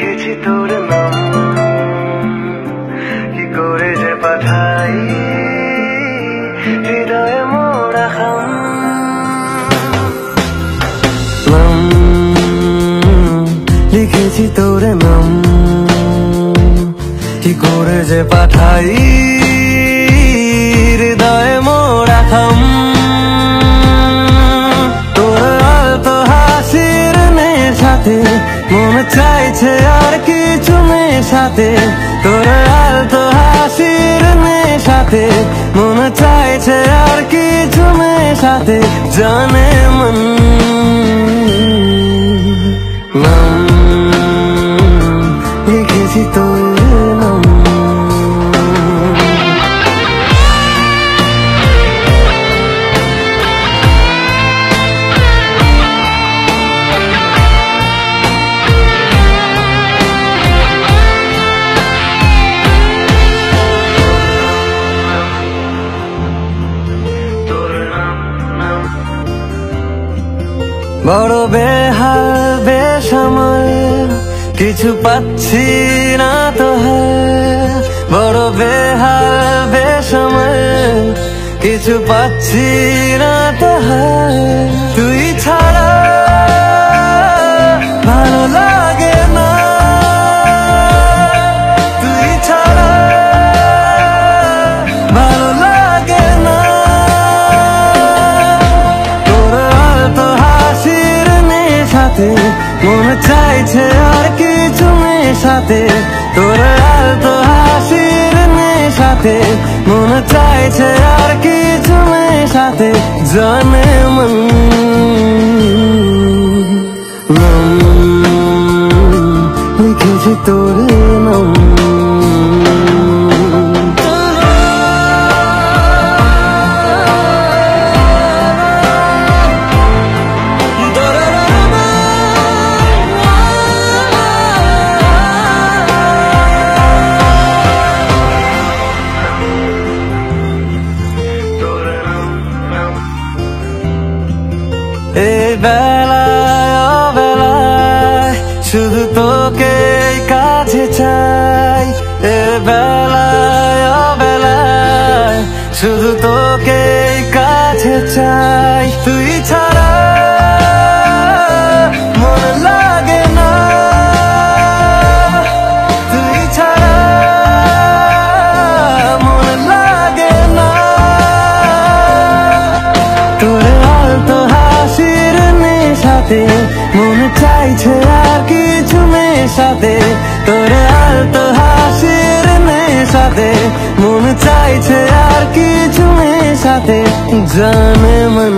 লিখেছি তোর নাম, কি করে যে পাঠাই হৃদয়ে মোড়া খাম। নাম লিখেছি তোর নাম, কি করে যে পাঠাই হৃদয়ে মোড়া খাম। তোর আলতো হাসির নেশাতে মন চাইছে আর কিছু নেশাতে, তোর আলতো হাসির নেশাতে মন চাইছে আর কিছু নেশাতে, জানে মন। নাম লিখেছি তোর নাম। বড় বেহাল বেসামাল কিছু পাচ্ছি না তো হ্যাঁ, বড় বেহাল বেসামাল কিছু পাচ্ছি না তো হ্যাঁ। তুই ছাড়া ভালো লাগে না, তুই ছাড়া ভালো লাগে না। তোর আলতো হাসির নেশাতে মন চাইছে আর কিছু নেশাতে, তোর আলতো হাসির নেশাতে মন চাইছে আর কিছু নেশাতে, জানে মন। নাম লিখেছি তোর নাম। এই বেলায় অবেলায় শুধু তোকে কাছে চাই, এ বেলায় অবেলায় শুধু তোকে কাছে চাই। তুই ছাড়া মন লাগে না, তুই ছাড়া মন লাগে না। তোর আলতো হাসির নেশাতে মন চাইছে আর কিছু নেশাতে, তোর আলতো হাসির নেশাতে মন চাইছে আর কিছু নেশাতে, জানে মন।